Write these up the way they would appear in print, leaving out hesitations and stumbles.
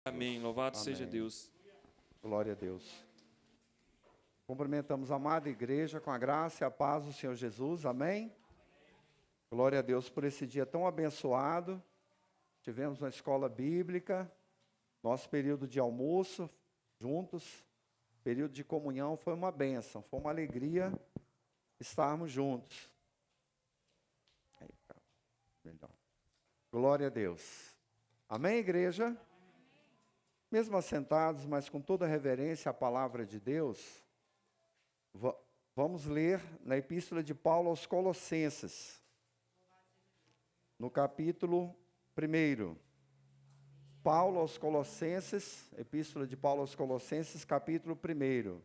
Amém. Louvado Amém. seja Deus. Glória a Deus. Cumprimentamos a amada igreja com a graça e a paz do Senhor Jesus. Amém? Glória a Deus por esse dia tão abençoado. Tivemos uma escola bíblica, nosso período de almoço juntos, período de comunhão foi uma bênção, foi uma alegria estarmos juntos. Aí, melhor. Glória a Deus. Amém, igreja? Mesmo assentados, mas com toda reverência à palavra de Deus, vamos ler na Epístola de Paulo aos Colossenses, no capítulo 1. Paulo aos Colossenses, Epístola de Paulo aos Colossenses, capítulo 1.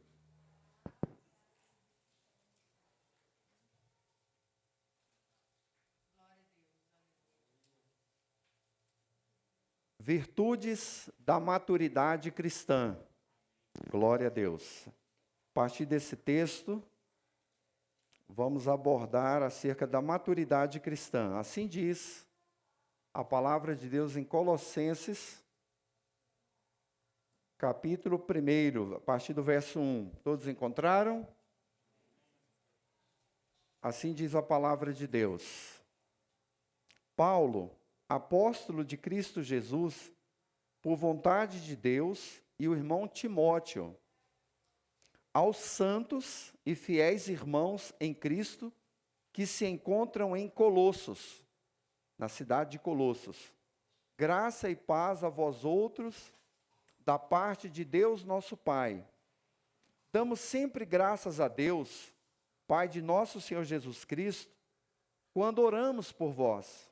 Virtudes da maturidade cristã. Glória a Deus. A partir desse texto, vamos abordar acerca da maturidade cristã. Assim diz a palavra de Deus em Colossenses, capítulo 1, a partir do verso 1. Todos encontraram? Assim diz a palavra de Deus. Paulo, apóstolo de Cristo Jesus, por vontade de Deus, e o irmão Timóteo, aos santos e fiéis irmãos em Cristo, que se encontram em Colossos, na cidade de Colossos. Graça e paz a vós outros, da parte de Deus nosso Pai. Damos sempre graças a Deus, Pai de nosso Senhor Jesus Cristo, quando oramos por vós,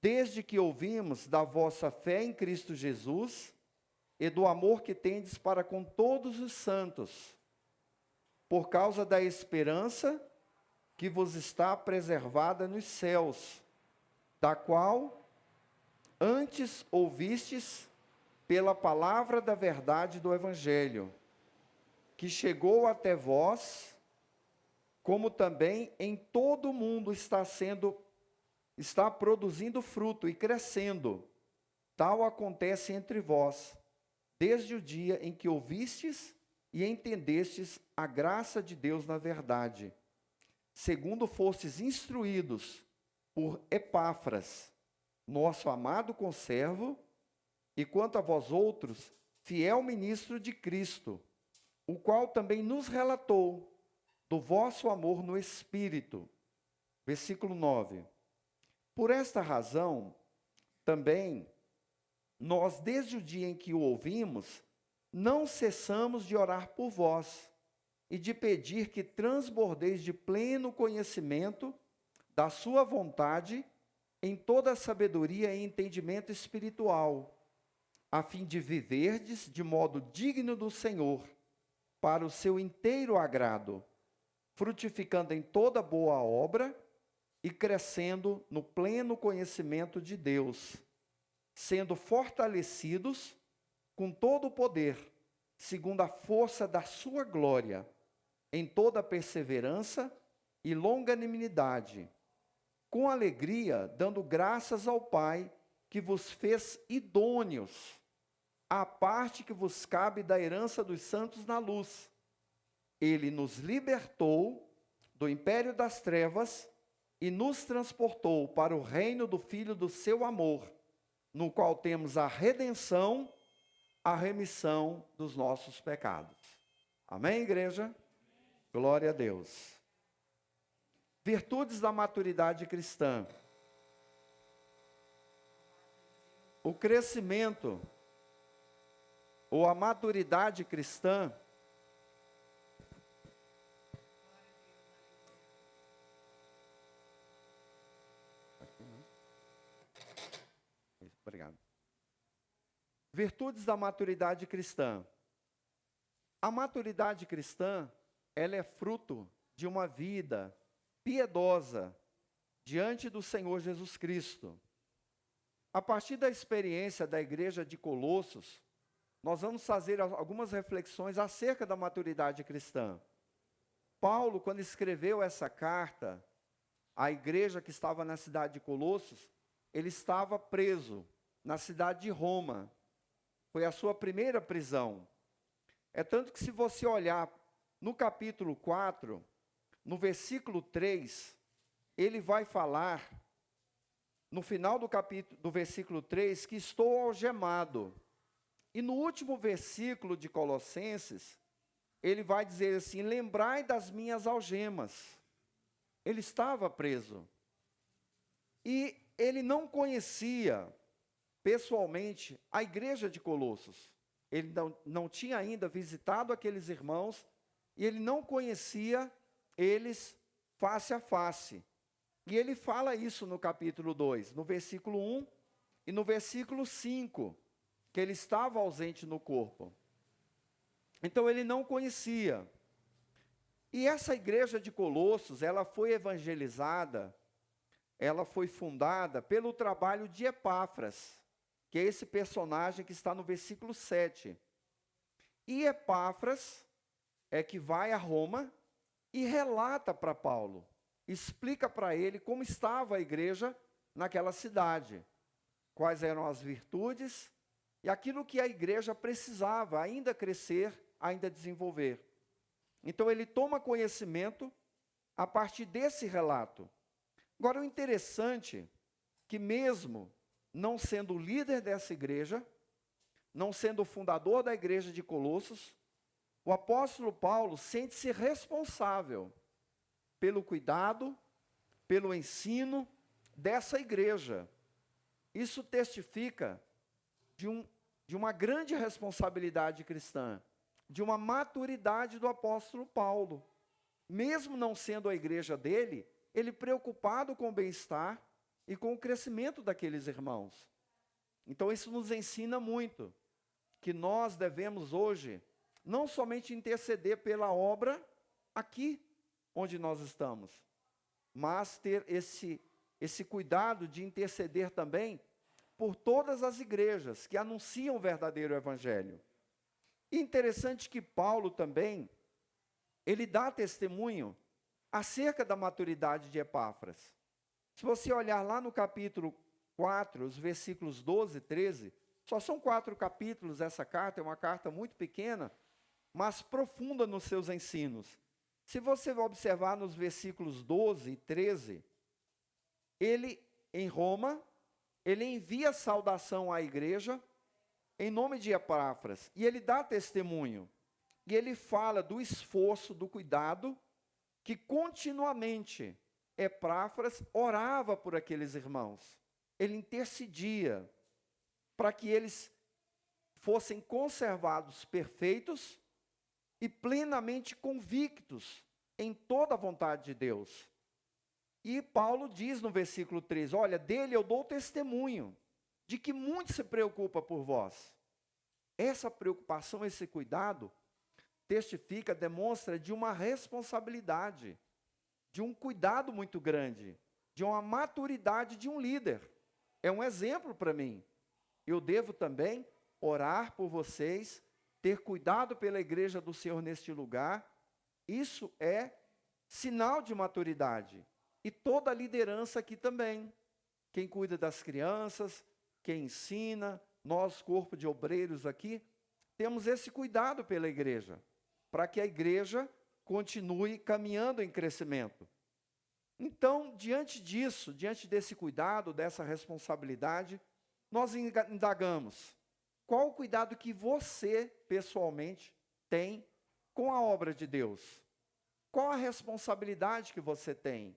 desde que ouvimos da vossa fé em Cristo Jesus e do amor que tendes para com todos os santos, por causa da esperança que vos está preservada nos céus, da qual antes ouvistes pela palavra da verdade do Evangelho, que chegou até vós, como também em todo o mundo está produzindo fruto e crescendo. Tal acontece entre vós, desde o dia em que ouvistes e entendestes a graça de Deus na verdade, segundo fostes instruídos por Epáfras, nosso amado conservo, e quanto a vós outros, fiel ministro de Cristo, o qual também nos relatou do vosso amor no Espírito. Versículo 9. Por esta razão, também, nós, desde o dia em que o ouvimos, não cessamos de orar por vós e de pedir que transbordeis de pleno conhecimento da sua vontade em toda a sabedoria e entendimento espiritual, a fim de viverdes de modo digno do Senhor, para o seu inteiro agrado, frutificando em toda boa obra e crescendo no pleno conhecimento de Deus, sendo fortalecidos com todo o poder, segundo a força da sua glória, em toda perseverança e longanimidade, com alegria, dando graças ao Pai, que vos fez idôneos, à parte que vos cabe da herança dos santos na luz. Ele nos libertou do império das trevas e nos transportou para o reino do Filho do seu amor, no qual temos a redenção, a remissão dos nossos pecados. Amém, igreja? Glória a Deus. Virtudes da maturidade cristã. O crescimento, ou a maturidade cristã, obrigado. Virtudes da maturidade cristã. A maturidade cristã, ela é fruto de uma vida piedosa diante do Senhor Jesus Cristo. A partir da experiência da igreja de Colossos, nós vamos fazer algumas reflexões acerca da maturidade cristã. Paulo, quando escreveu essa carta à igreja que estava na cidade de Colossos, ele estava preso na cidade de Roma. Foi a sua primeira prisão. É tanto que se você olhar no capítulo 4, no versículo 3, ele vai falar, no final do versículo 3, que estou algemado. E no último versículo de Colossenses, ele vai dizer assim: lembrai das minhas algemas. Ele estava preso. E ele não conhecia pessoalmente a igreja de Colossos. Ele não tinha ainda visitado aqueles irmãos e ele não conhecia eles face a face. E ele fala isso no capítulo 2, no versículo 1 e no versículo 5, que ele estava ausente no corpo. Então ele não conhecia. E essa igreja de Colossos, ela foi evangelizada, ela foi fundada pelo trabalho de Epáfras, que é esse personagem que está no versículo 7. E Epáfras é que vai a Roma e relata para Paulo, explica para ele como estava a igreja naquela cidade, quais eram as virtudes e aquilo que a igreja precisava ainda crescer, ainda desenvolver. Então ele toma conhecimento a partir desse relato. Agora o interessante é que mesmo não sendo o líder dessa igreja, não sendo o fundador da igreja de Colossos, o apóstolo Paulo sente-se responsável pelo cuidado, pelo ensino dessa igreja. Isso testifica de uma grande responsabilidade cristã, de uma maturidade do apóstolo Paulo. Mesmo não sendo a igreja dele, ele preocupado com o bem-estar e com o crescimento daqueles irmãos. Então isso nos ensina muito, que nós devemos hoje, não somente interceder pela obra aqui onde nós estamos, mas ter esse cuidado de interceder também por todas as igrejas que anunciam o verdadeiro evangelho. E interessante que Paulo também, ele dá testemunho acerca da maturidade de Epáfras. Se você olhar lá no capítulo 4, os versículos 12 e 13, só são 4 capítulos essa carta, é uma carta muito pequena, mas profunda nos seus ensinos. Se você observar nos versículos 12 e 13, ele, em Roma, ele envia saudação à igreja, em nome de Epáfras, e ele dá testemunho, e ele fala do esforço, do cuidado, que continuamente Epáfras orava por aqueles irmãos, ele intercedia, para que eles fossem conservados perfeitos, e plenamente convictos em toda a vontade de Deus. E Paulo diz no versículo 3, olha, dele eu dou testemunho, de que muito se preocupa por vós. Essa preocupação, esse cuidado, testifica, demonstra de uma responsabilidade, de um cuidado muito grande, de uma maturidade de um líder. É um exemplo para mim. Eu devo também orar por vocês, ter cuidado pela igreja do Senhor neste lugar. Isso é sinal de maturidade. E toda a liderança aqui também. Quem cuida das crianças, quem ensina, nós, corpo de obreiros aqui, temos esse cuidado pela igreja, para que a igreja continue caminhando em crescimento. Então, diante disso, diante desse cuidado, dessa responsabilidade, nós indagamos: qual o cuidado que você, pessoalmente, tem com a obra de Deus? Qual a responsabilidade que você tem?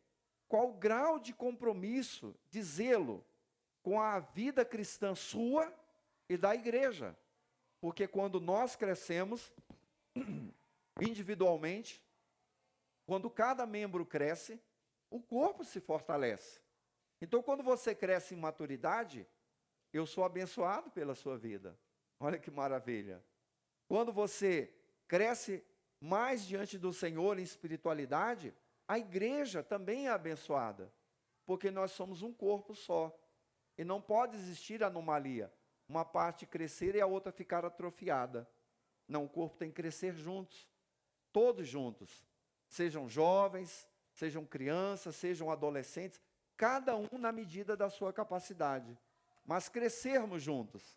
Qual o grau de compromisso, de zelo com a vida cristã sua e da igreja? Porque quando nós crescemos individualmente, quando cada membro cresce, o corpo se fortalece. Então, quando você cresce em maturidade, eu sou abençoado pela sua vida. Olha que maravilha. Quando você cresce mais diante do Senhor em espiritualidade, a igreja também é abençoada, porque nós somos um corpo só. E não pode existir anomalia, uma parte crescer e a outra ficar atrofiada. Não, o corpo tem que crescer juntos, todos juntos. Sejam jovens, sejam crianças, sejam adolescentes, cada um na medida da sua capacidade, mas crescermos juntos.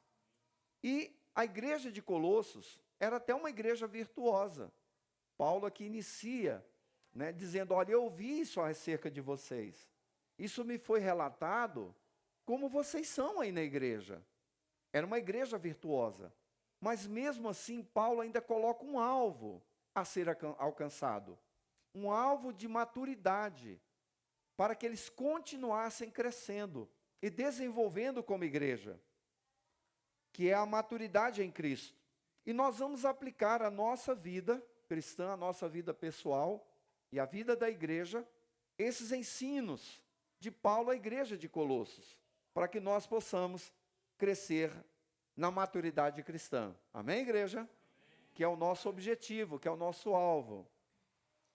E A igreja de Colossos era até uma igreja virtuosa. Paulo aqui inicia, né, dizendo, olha, eu ouvi isso acerca de vocês. Isso me foi relatado como vocês são aí na igreja. Era uma igreja virtuosa. Mas mesmo assim, Paulo ainda coloca um alvo a ser alcançado. Um alvo de maturidade, para que eles continuassem crescendo e desenvolvendo como igreja, que é a maturidade em Cristo. E nós vamos aplicar a nossa vida cristã, a nossa vida pessoal e a vida da igreja, esses ensinos de Paulo à igreja de Colossos, para que nós possamos crescer na maturidade cristã. Amém, igreja? Amém. Que é o nosso objetivo, que é o nosso alvo.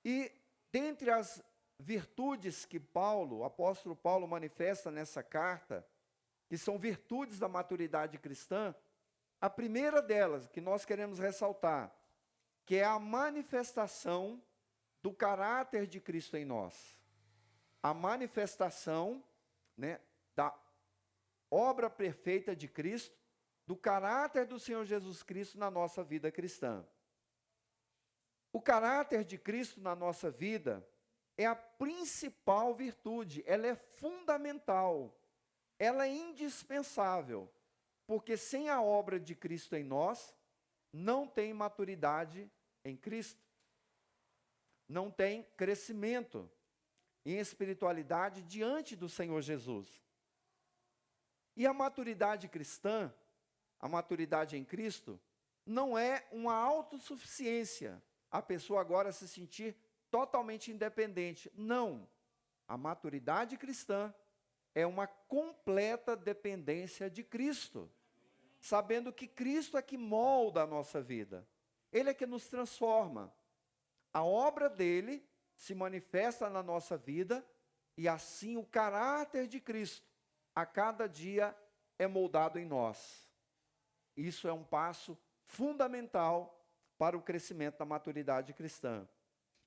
E dentre as virtudes que o apóstolo Paulo manifesta nessa carta, que são virtudes da maturidade cristã, a primeira delas que nós queremos ressaltar, que é a manifestação do caráter de Cristo em nós. A manifestação, né, da obra perfeita de Cristo, do caráter do Senhor Jesus Cristo na nossa vida cristã. O caráter de Cristo na nossa vida é a principal virtude, ela é fundamental, ela é indispensável, porque sem a obra de Cristo em nós, não tem maturidade em Cristo, não tem crescimento em espiritualidade diante do Senhor Jesus. E a maturidade cristã, a maturidade em Cristo, não é uma autossuficiência, a pessoa agora se sentir totalmente independente. Não. A maturidade cristã é uma completa dependência de Cristo, sabendo que Cristo é que molda a nossa vida. Ele é que nos transforma. A obra dele se manifesta na nossa vida e assim o caráter de Cristo a cada dia é moldado em nós. Isso é um passo fundamental para o crescimento da maturidade cristã.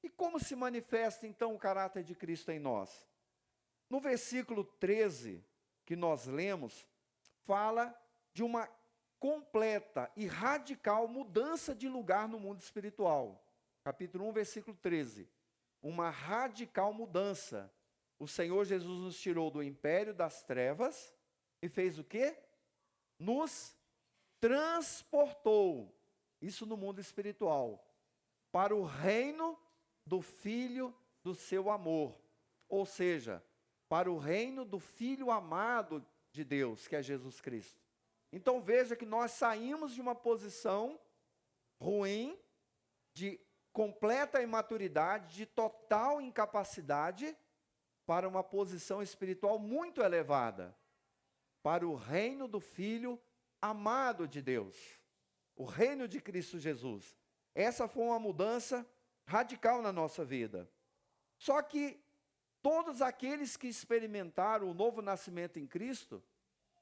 E como se manifesta então o caráter de Cristo em nós? No versículo 13 que nós lemos, fala de uma completa e radical mudança de lugar no mundo espiritual. Capítulo 1, versículo 13. Uma radical mudança. O Senhor Jesus nos tirou do império das trevas e fez o quê? Nos transportou, isso no mundo espiritual, para o reino do Filho do seu amor. Ou seja, para o reino do Filho amado de Deus, que é Jesus Cristo. Então veja que nós saímos de uma posição ruim, de completa imaturidade, de total incapacidade, para uma posição espiritual muito elevada, para o reino do Filho amado de Deus, o reino de Cristo Jesus. Essa foi uma mudança radical na nossa vida. Só que todos aqueles que experimentaram o novo nascimento em Cristo,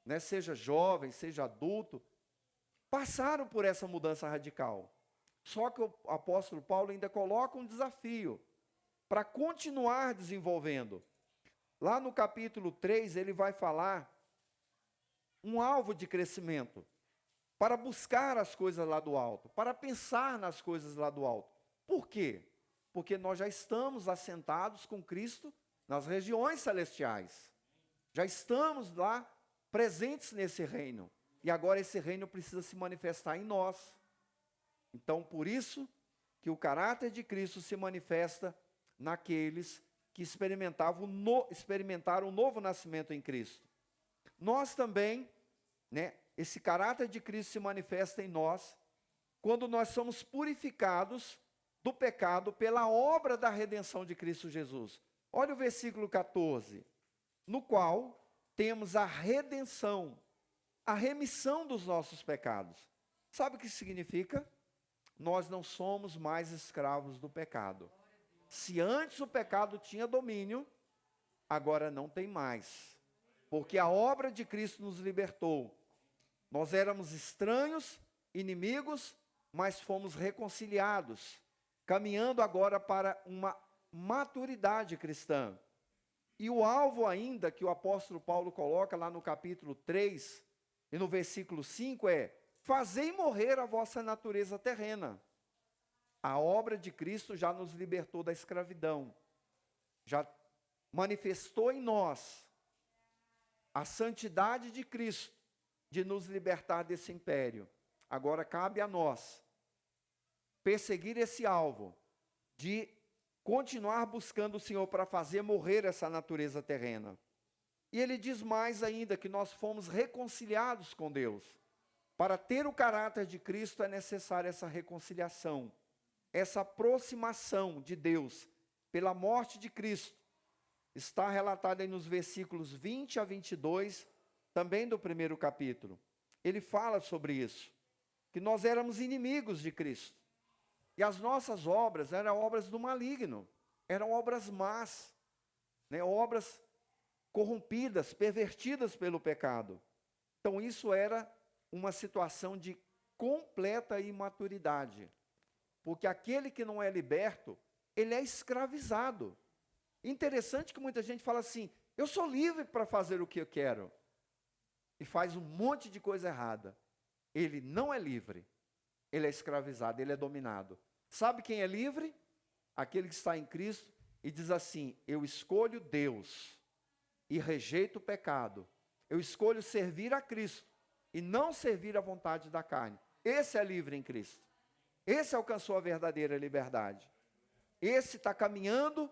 né, seja jovem, seja adulto, passaram por essa mudança radical. Só que o apóstolo Paulo ainda coloca um desafio para continuar desenvolvendo. Lá no capítulo 3, ele vai falar um alvo de crescimento, para buscar as coisas lá do alto, para pensar nas coisas lá do alto. Por quê? Porque nós já estamos assentados com Cristo nas regiões celestiais. Já estamos lá presentes nesse reino. E agora esse reino precisa se manifestar em nós. Então, por isso que o caráter de Cristo se manifesta naqueles que experimentaram o novo nascimento em Cristo. Nós também, né, esse caráter de Cristo se manifesta em nós quando nós somos purificados do pecado pela obra da redenção de Cristo Jesus. Olha o versículo 14, no qual temos a redenção, a remissão dos nossos pecados. Sabe o que significa? Nós não somos mais escravos do pecado. Se antes o pecado tinha domínio, agora não tem mais. Porque a obra de Cristo nos libertou. Nós éramos estranhos, inimigos, mas fomos reconciliados, caminhando agora para uma maturidade cristã. E o alvo ainda que o apóstolo Paulo coloca lá no capítulo 3 e no versículo 5 é: fazei morrer a vossa natureza terrena. A obra de Cristo já nos libertou da escravidão, já manifestou em nós a santidade de Cristo, de nos libertar desse império. Agora cabe a nós perseguir esse alvo, de continuar buscando o Senhor para fazer morrer essa natureza terrena. E ele diz mais ainda, que nós fomos reconciliados com Deus. Para ter o caráter de Cristo é necessária essa reconciliação, essa aproximação de Deus pela morte de Cristo. Está relatado aí nos versículos 20 a 22, também do primeiro capítulo. Ele fala sobre isso, que nós éramos inimigos de Cristo. E as nossas obras eram obras do maligno, eram obras más, né? Obras corrompidas, pervertidas pelo pecado. Então isso era uma situação de completa imaturidade, porque aquele que não é liberto, ele é escravizado. Interessante que muita gente fala assim, eu sou livre para fazer o que eu quero, e faz um monte de coisa errada. Ele não é livre, ele é escravizado, ele é dominado. Sabe quem é livre? Aquele que está em Cristo e diz assim, eu escolho Deus e rejeito o pecado. Eu escolho servir a Cristo e não servir à vontade da carne. Esse é livre em Cristo. Esse alcançou a verdadeira liberdade. Esse está caminhando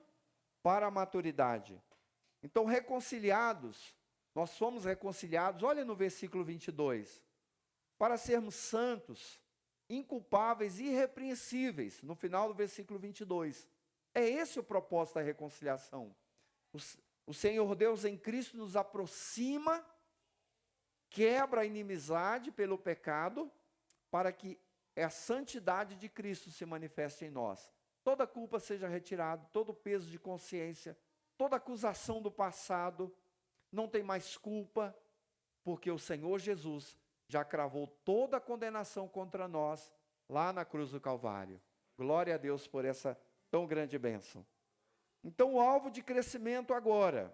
para a maturidade. Então, reconciliados, nós somos reconciliados, olha no versículo 22, para sermos santos, inculpáveis e irrepreensíveis, no final do versículo 22. É esse o propósito da reconciliação. O Senhor Deus em Cristo nos aproxima, quebra a inimizade pelo pecado, para que a santidade de Cristo se manifeste em nós. Toda culpa seja retirada, todo peso de consciência, toda acusação do passado, não tem mais culpa, porque o Senhor Jesus já cravou toda a condenação contra nós, lá na cruz do Calvário. Glória a Deus por essa tão grande bênção. Então, o alvo de crescimento agora,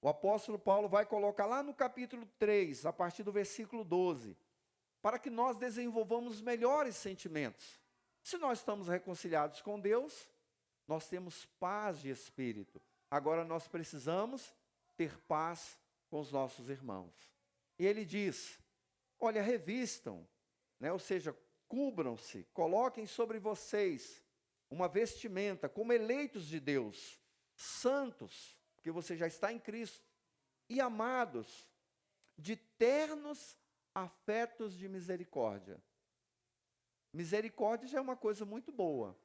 o apóstolo Paulo vai colocar lá no capítulo 3, a partir do versículo 12, para que nós desenvolvamos melhores sentimentos. Se nós estamos reconciliados com Deus, nós temos paz de espírito. Agora nós precisamos ter paz com os nossos irmãos. E ele diz, olha, revistam, né? Ou seja, cubram-se, coloquem sobre vocês uma vestimenta como eleitos de Deus, santos, porque você já está em Cristo, e amados, de ternos afetos de misericórdia. Misericórdia já é uma coisa muito boa.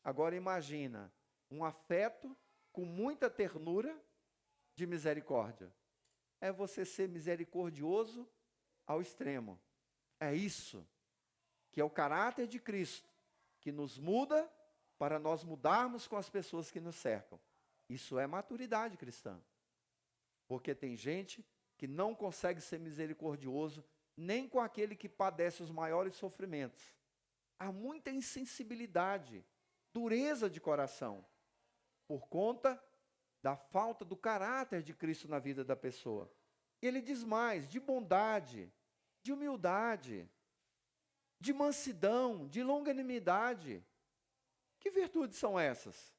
Agora imagina, um afeto com muita ternura de misericórdia. É você ser misericordioso ao extremo. É isso que é o caráter de Cristo, que nos muda para nós mudarmos com as pessoas que nos cercam. Isso é maturidade cristã. Porque tem gente que não consegue ser misericordioso nem com aquele que padece os maiores sofrimentos. Há muita insensibilidade, dureza de coração, por conta da falta do caráter de Cristo na vida da pessoa. Ele diz mais, de bondade, de humildade, de mansidão, de longanimidade. Que virtudes são essas?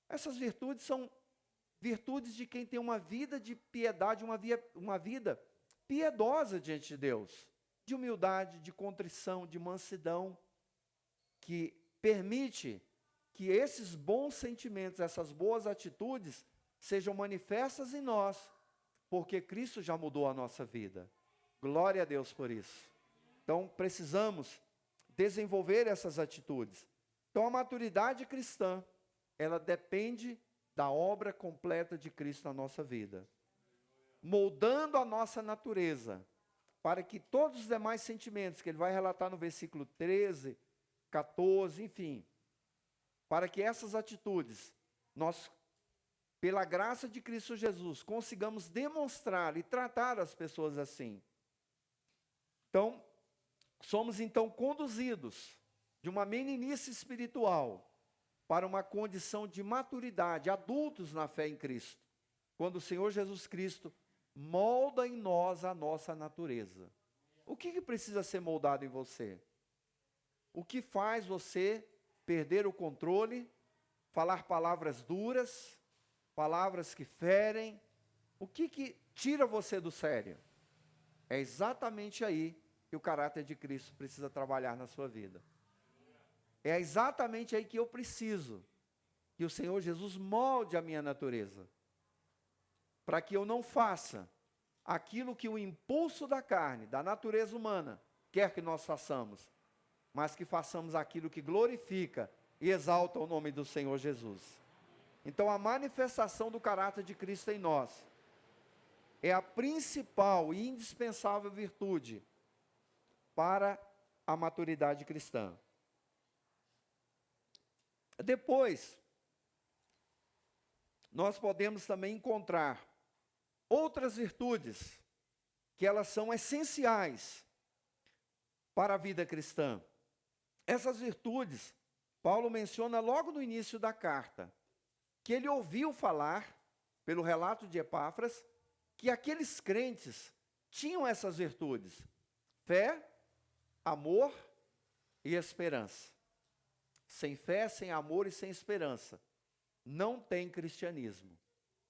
Essas virtudes são virtudes de quem tem uma vida de piedade, uma vida piedosa diante de Deus, de humildade, de contrição, de mansidão, que permite que esses bons sentimentos, essas boas atitudes, sejam manifestas em nós, porque Cristo já mudou a nossa vida. Glória a Deus por isso. Então, precisamos desenvolver essas atitudes. Então, a maturidade cristã, ela depende da obra completa de Cristo na nossa vida, moldando a nossa natureza, para que todos os demais sentimentos, que ele vai relatar no versículo 13, 14, enfim, para que essas atitudes, nós, pela graça de Cristo Jesus, consigamos demonstrar e tratar as pessoas assim. Então, somos então conduzidos de uma meninice espiritual para uma condição de maturidade, adultos na fé em Cristo, quando o Senhor Jesus Cristo molda em nós a nossa natureza. O que precisa ser moldado em você? O que faz você perder o controle, falar palavras duras, palavras que ferem? O que tira você do sério? É exatamente aí que o caráter de Cristo precisa trabalhar na sua vida. É exatamente aí que eu preciso que o Senhor Jesus molde a minha natureza, para que eu não faça aquilo que o impulso da carne, da natureza humana, quer que nós façamos, mas que façamos aquilo que glorifica e exalta o nome do Senhor Jesus. Então, a manifestação do caráter de Cristo em nós é a principal e indispensável virtude para a maturidade cristã. Depois, nós podemos também encontrar outras virtudes que elas são essenciais para a vida cristã. Essas virtudes, Paulo menciona logo no início da carta, que ele ouviu falar, pelo relato de Epáfras, que aqueles crentes tinham essas virtudes: fé, amor e esperança. Sem fé, sem amor e sem esperança, não tem cristianismo.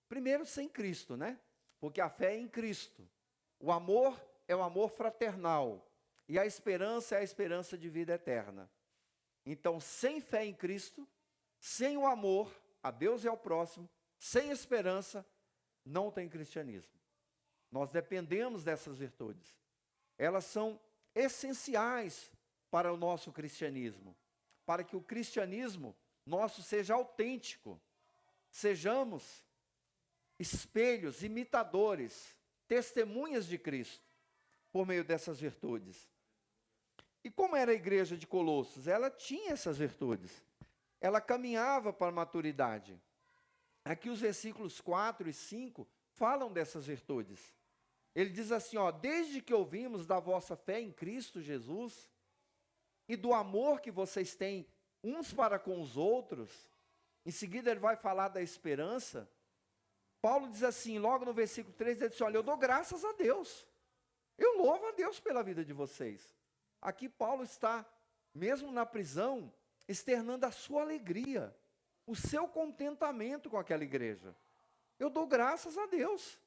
Primeiro, sem Cristo, né? Porque a fé é em Cristo. O amor é o amor fraternal. E a esperança é a esperança de vida eterna. Então, sem fé em Cristo, sem o amor a Deus e ao próximo, sem esperança, não tem cristianismo. Nós dependemos dessas virtudes. Elas são essenciais para o nosso cristianismo. Para que o cristianismo nosso seja autêntico. Sejamos espelhos, imitadores, testemunhas de Cristo, por meio dessas virtudes. E como era a igreja de Colossos? Ela tinha essas virtudes. Ela caminhava para a maturidade. Aqui os versículos 4 e 5 falam dessas virtudes. Ele diz assim, desde que ouvimos da vossa fé em Cristo Jesus, e do amor que vocês têm uns para com os outros, em seguida ele vai falar da esperança. Paulo diz assim, logo no versículo 3, ele diz assim, olha, eu dou graças a Deus. Eu louvo a Deus pela vida de vocês. Aqui Paulo está, mesmo na prisão, externando a sua alegria, o seu contentamento com aquela igreja. Eu dou graças a Deus,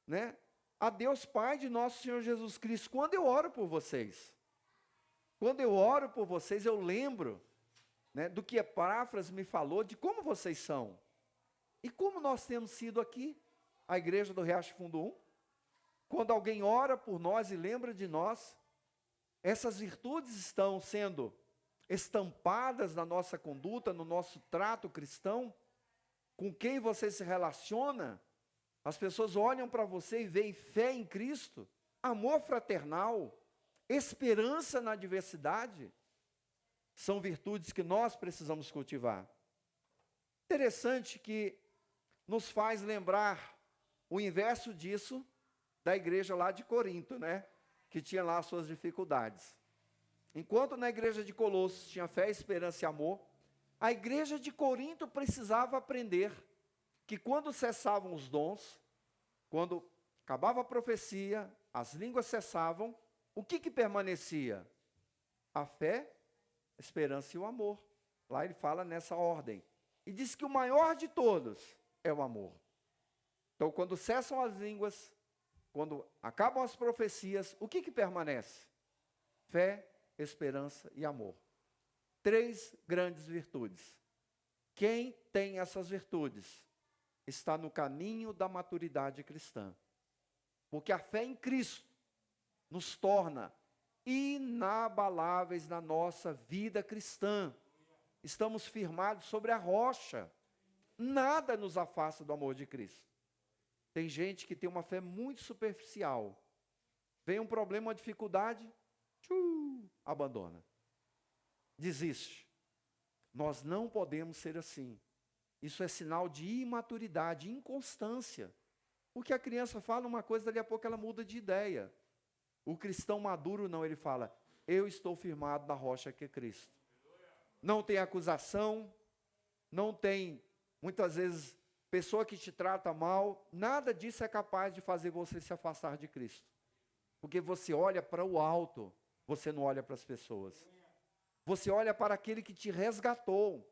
né? A Deus Pai de nosso Senhor Jesus Cristo, quando eu oro por vocês. Quando eu oro por vocês, eu lembro, né, do que Epáfras me falou, de como vocês são. E como nós temos sido aqui, a igreja do Riacho Fundo 1. Quando alguém ora por nós e lembra de nós, essas virtudes estão sendo estampadas na nossa conduta, no nosso trato cristão. Com quem você se relaciona, as pessoas olham para você e veem fé em Cristo, amor fraternal, esperança na adversidade. São virtudes que nós precisamos cultivar. Interessante que nos faz lembrar o inverso disso da igreja lá de Corinto, né? Que tinha lá as suas dificuldades. Enquanto na igreja de Colossos tinha fé, esperança e amor, a igreja de Corinto precisava aprender que quando cessavam os dons, quando acabava a profecia, as línguas cessavam, o que permanecia? A fé, a esperança e o amor. Lá ele fala nessa ordem. E diz que o maior de todos é o amor. Então, quando cessam as línguas, quando acabam as profecias, o que permanece? Fé, esperança e amor. 3 grandes virtudes. Quem tem essas virtudes está no caminho da maturidade cristã. Porque a fé em Cristo nos torna inabaláveis na nossa vida cristã. Estamos firmados sobre a rocha. Nada nos afasta do amor de Cristo. Tem gente que tem uma fé muito superficial. Vem um problema, uma dificuldade, abandona. Desiste. Nós não podemos ser assim. Isso é sinal de imaturidade, inconstância. Porque a criança fala uma coisa, dali a pouco ela muda de ideia. O cristão maduro não, ele fala, eu estou firmado na rocha que é Cristo. Não tem acusação, não tem, muitas vezes, pessoa que te trata mal, nada disso é capaz de fazer você se afastar de Cristo. Porque você olha para o alto, você não olha para as pessoas. Você olha para aquele que te resgatou,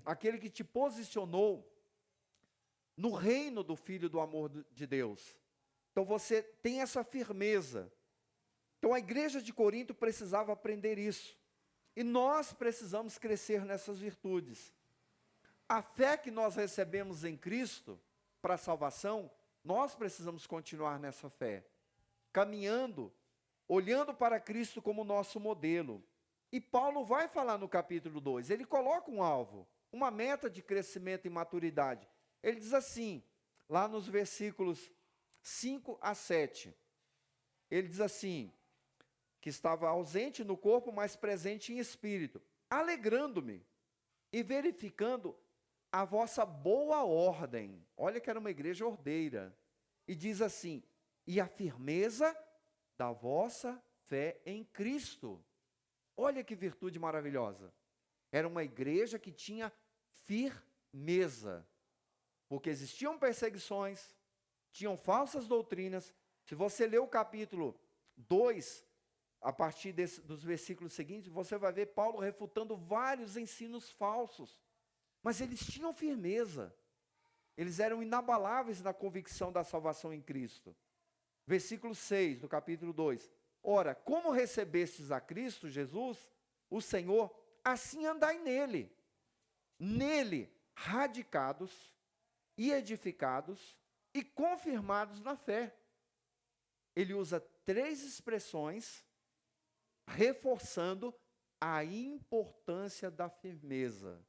aquele que te posicionou no reino do Filho do amor de Deus. Então você tem essa firmeza. Então a igreja de Corinto precisava aprender isso. E nós precisamos crescer nessas virtudes. A fé que nós recebemos em Cristo para a salvação, nós precisamos continuar nessa fé. Caminhando, olhando para Cristo como nosso modelo. E Paulo vai falar no capítulo 2, ele coloca um alvo, uma meta de crescimento e maturidade. Ele diz assim, lá nos versículos 5 a 7, ele diz assim, que estava ausente no corpo, mas presente em espírito, alegrando-me e verificando a vossa boa ordem. Olha que era uma igreja ordeira. E diz assim, e a firmeza da vossa fé em Cristo. Olha que virtude maravilhosa. Era uma igreja que tinha firmeza. Porque existiam perseguições, tinham falsas doutrinas. Se você ler o capítulo 2, a partir dos versículos seguintes, você vai ver Paulo refutando vários ensinos falsos. Mas eles tinham firmeza. Eles eram inabaláveis na convicção da salvação em Cristo. Versículo 6 do capítulo 2. Ora, como recebestes a Cristo Jesus, o Senhor, assim andai nele. Nele, radicados e edificados e confirmados na fé. Ele usa 3 expressões reforçando a importância da firmeza.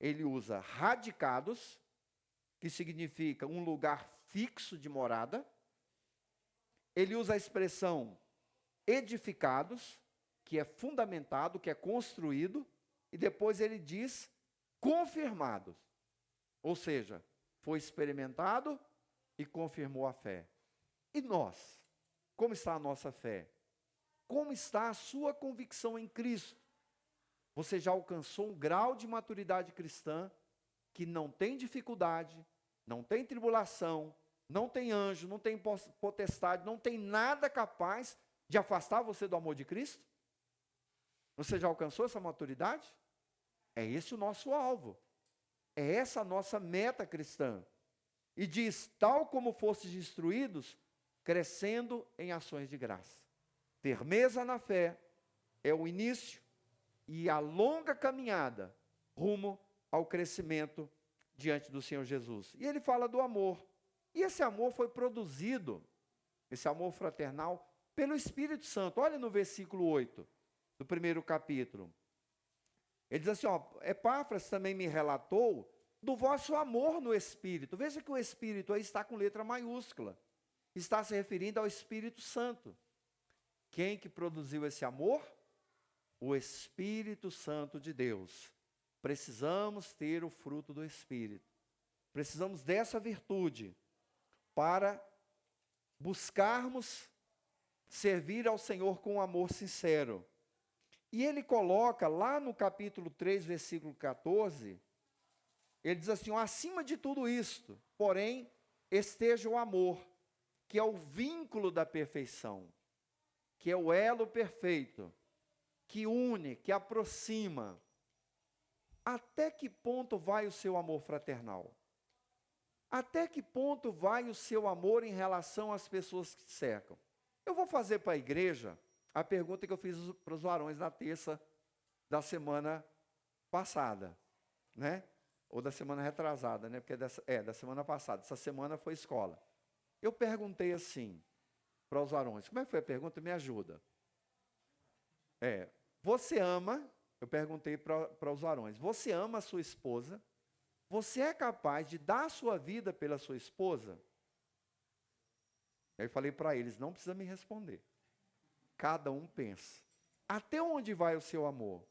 Ele usa radicados, que significa um lugar fixo de morada. Ele usa a expressão edificados, que é fundamentado, que é construído. E depois ele diz confirmados. Ou seja, foi experimentado e confirmou a fé. E nós? Como está a nossa fé? Como está a sua convicção em Cristo? Você já alcançou um grau de maturidade cristã que não tem dificuldade, não tem tribulação, não tem anjo, não tem potestade, não tem nada capaz de afastar você do amor de Cristo? Você já alcançou essa maturidade? É esse o nosso alvo. É essa a nossa meta cristã. E diz, tal como fostes instruídos, crescendo em ações de graça. Firmeza na fé é o início e a longa caminhada rumo ao crescimento diante do Senhor Jesus. E ele fala do amor. E esse amor foi produzido, esse amor fraternal, pelo Espírito Santo. Olha no versículo 8, do primeiro capítulo. Ele diz assim, Epáfras também me relatou do vosso amor no Espírito. Veja que o Espírito aí está com letra maiúscula. Está se referindo ao Espírito Santo. Quem que produziu esse amor? O Espírito Santo de Deus. Precisamos ter o fruto do Espírito. Precisamos dessa virtude para buscarmos servir ao Senhor com um amor sincero. E ele coloca lá no capítulo 3, versículo 14, ele diz assim, acima de tudo isto, porém, esteja o amor, que é o vínculo da perfeição, que é o elo perfeito, que une, que aproxima. Até que ponto vai o seu amor fraternal? Até que ponto vai o seu amor em relação às pessoas que te cercam? Eu vou fazer para a igreja a pergunta que eu fiz para os varões na terça da semana passada, né? Ou da semana retrasada, né? Porque da semana passada. Essa semana foi escola. Eu perguntei assim para os varões. Como é que foi a pergunta? Me ajuda. Você ama, eu perguntei para os varões, você ama a sua esposa? Você é capaz de dar a sua vida pela sua esposa? Aí eu falei para eles, não precisa me responder. Cada um pensa. Até onde vai o seu amor?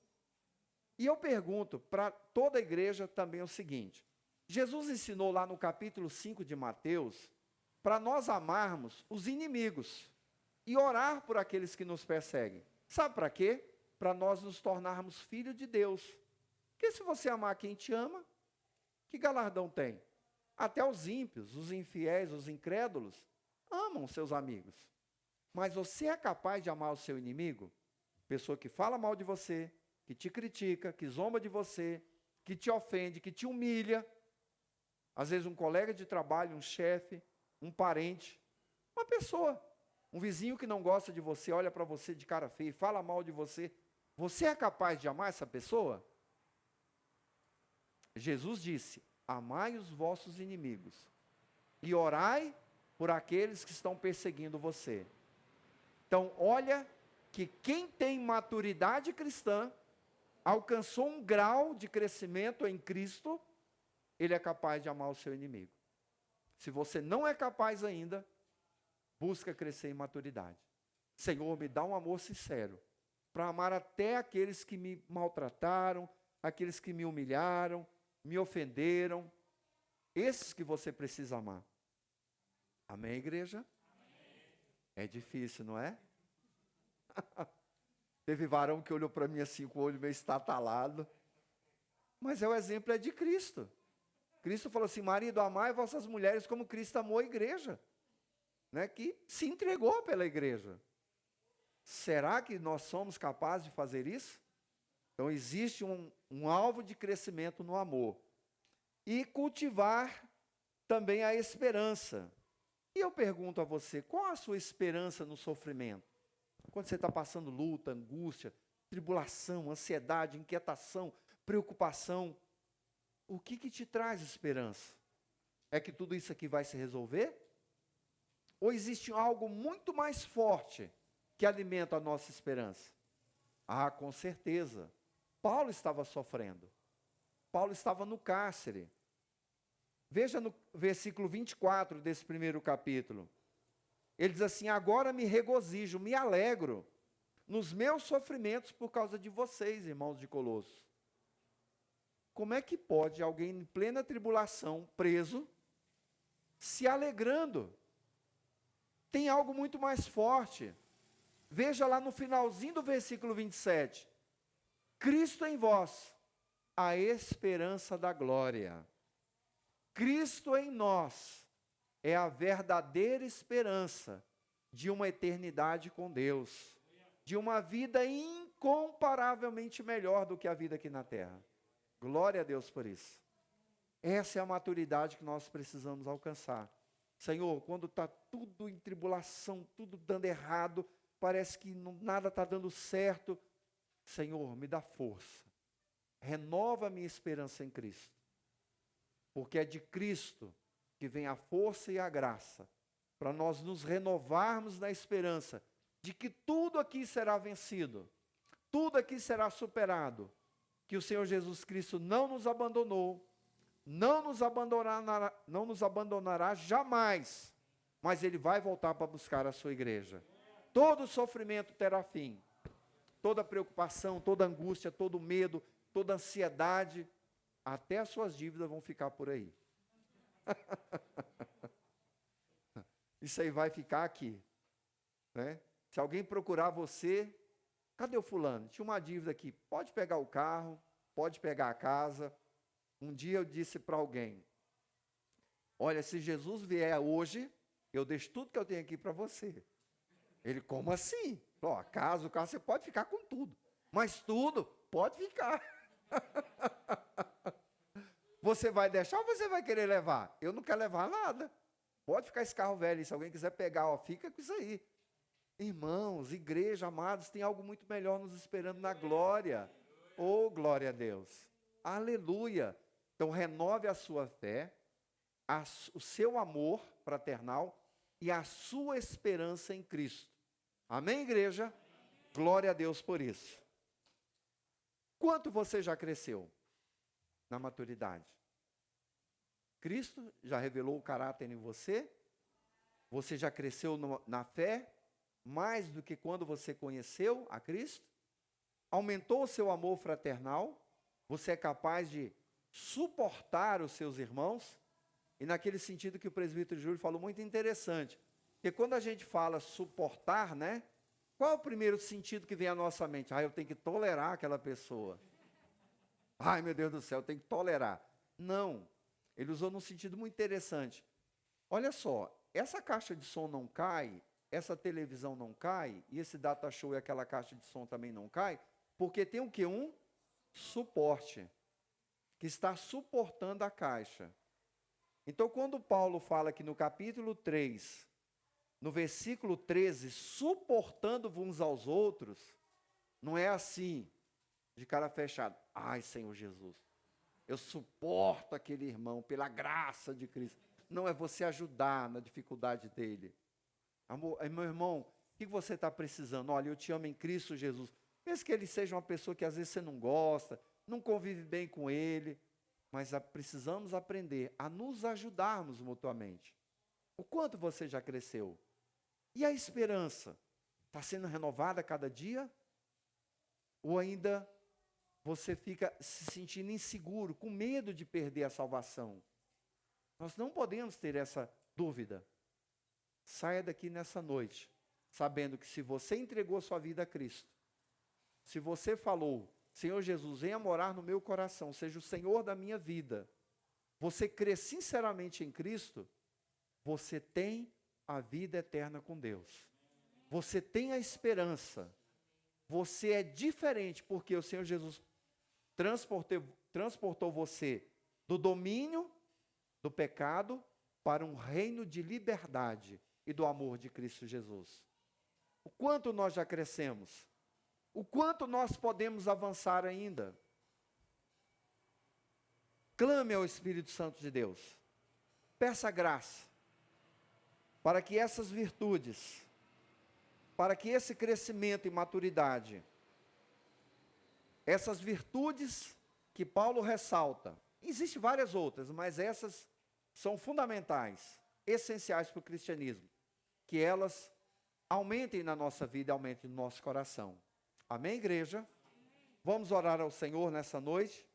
E eu pergunto para toda a igreja também o seguinte. Jesus ensinou lá no capítulo 5 de Mateus, para nós amarmos os inimigos e orar por aqueles que nos perseguem. Sabe para quê? Para nós nos tornarmos filhos de Deus. Porque se você amar quem te ama, que galardão tem? Até os ímpios, os infiéis, os incrédulos, amam seus amigos. Mas você é capaz de amar o seu inimigo? Pessoa que fala mal de você, que te critica, que zomba de você, que te ofende, que te humilha. Às vezes um colega de trabalho, um chefe, um parente, uma pessoa, um vizinho que não gosta de você, olha para você de cara feia e fala mal de você. Você é capaz de amar essa pessoa? Jesus disse: amai os vossos inimigos e orai por aqueles que estão perseguindo você. Então, olha que quem tem maturidade cristã, alcançou um grau de crescimento em Cristo, ele é capaz de amar o seu inimigo. Se você não é capaz ainda, busca crescer em maturidade. Senhor, me dá um amor sincero, para amar até aqueles que me maltrataram, aqueles que me humilharam, me ofenderam, esses que você precisa amar. Amém, igreja? Amém. É difícil, não é? Teve varão que olhou para mim assim, com o olho meio estatalado. Mas o exemplo é de Cristo. Cristo falou assim: marido, amai vossas mulheres como Cristo amou a igreja. Né? Que se entregou pela igreja. Será que nós somos capazes de fazer isso? Então existe um alvo de crescimento no amor. E cultivar também a esperança. E eu pergunto a você, qual a sua esperança no sofrimento? Quando você está passando luta, angústia, tribulação, ansiedade, inquietação, preocupação, o que te traz esperança? É que tudo isso aqui vai se resolver? Ou existe algo muito mais forte que alimenta a nossa esperança? Ah, com certeza. Paulo estava sofrendo. Paulo estava no cárcere. Veja no versículo 24 desse primeiro capítulo. Ele diz assim: agora me regozijo, me alegro nos meus sofrimentos por causa de vocês, irmãos de Colossos. Como é que pode alguém em plena tribulação, preso, se alegrando? Tem algo muito mais forte. Veja lá no finalzinho do versículo 27. Cristo em vós, a esperança da glória. Cristo em nós é a verdadeira esperança de uma eternidade com Deus, de uma vida incomparavelmente melhor do que a vida aqui na terra. Glória a Deus por isso. Essa é a maturidade que nós precisamos alcançar. Senhor, quando está tudo em tribulação, tudo dando errado, parece que nada está dando certo, Senhor, me dá força. Renova a minha esperança em Cristo. Porque é de Cristo que vem a força e a graça, para nós nos renovarmos na esperança de que tudo aqui será vencido, tudo aqui será superado, que o Senhor Jesus Cristo não nos abandonou, não nos abandonará jamais, mas Ele vai voltar para buscar a sua igreja. Todo sofrimento terá fim, toda preocupação, toda angústia, todo medo, toda ansiedade, até as suas dívidas vão ficar por aí. Isso aí vai ficar aqui, né? Se alguém procurar você, cadê o fulano? Tinha uma dívida aqui, pode pegar o carro, pode pegar a casa. Um dia eu disse para alguém: olha, se Jesus vier hoje, eu deixo tudo que eu tenho aqui para você. Ele: como assim? Ó, a casa, o carro, você pode ficar com tudo, mas tudo pode ficar. Você vai deixar ou você vai querer levar? Eu não quero levar nada. Pode ficar esse carro velho, se alguém quiser pegar, ó, fica com isso aí. Irmãos, igreja, amados, tem algo muito melhor nos esperando na glória. Oh, glória a Deus. Aleluia. Então, renove a sua fé, o seu amor fraternal e a sua esperança em Cristo. Amém, igreja? Glória a Deus por isso. Quanto você já cresceu na maturidade? Cristo já revelou o caráter em você? Você já cresceu na fé mais do que quando você conheceu a Cristo? Aumentou o seu amor fraternal? Você é capaz de suportar os seus irmãos? E naquele sentido que o presbítero Júlio falou, muito interessante. Porque quando a gente fala suportar, né? Qual é o primeiro sentido que vem à nossa mente? Ah, eu tenho que tolerar aquela pessoa. Ai, meu Deus do céu, eu tenho que tolerar. Não. Ele usou num sentido muito interessante. Olha só, essa caixa de som não cai essa televisão não cai, e esse data show e aquela caixa de som também não cai, porque tem o quê? Um suporte, que está suportando a caixa. Então, quando Paulo fala aqui no capítulo 3, no versículo 13, suportando uns aos outros, não é assim, de cara fechada. Ai, Senhor Jesus, eu suporto aquele irmão pela graça de Cristo. Não, é você ajudar na dificuldade dele. Amor, meu irmão, o que você está precisando? Olha, eu te amo em Cristo Jesus. Mesmo que ele seja uma pessoa que às vezes você não gosta, não convive bem com ele, mas precisamos aprender a nos ajudarmos mutuamente. O quanto você já cresceu? E a esperança? Está sendo renovada a cada dia? Ou ainda você fica se sentindo inseguro, com medo de perder a salvação? Nós não podemos ter essa dúvida. Saia daqui nessa noite, sabendo que se você entregou sua vida a Cristo, se você falou, Senhor Jesus, venha morar no meu coração, seja o Senhor da minha vida, você crê sinceramente em Cristo, você tem a vida eterna com Deus. Você tem a esperança. Você é diferente, porque o Senhor Jesus transportou você do domínio do pecado para um reino de liberdade e do amor de Cristo Jesus. O quanto nós já crescemos? O quanto nós podemos avançar ainda? Clame ao Espírito Santo de Deus. Peça graça para que essas virtudes, para que esse crescimento e maturidade, essas virtudes que Paulo ressalta, existem várias outras, mas essas são fundamentais, essenciais para o cristianismo, que elas aumentem na nossa vida, aumentem no nosso coração. Amém, igreja? Vamos orar ao Senhor nessa noite.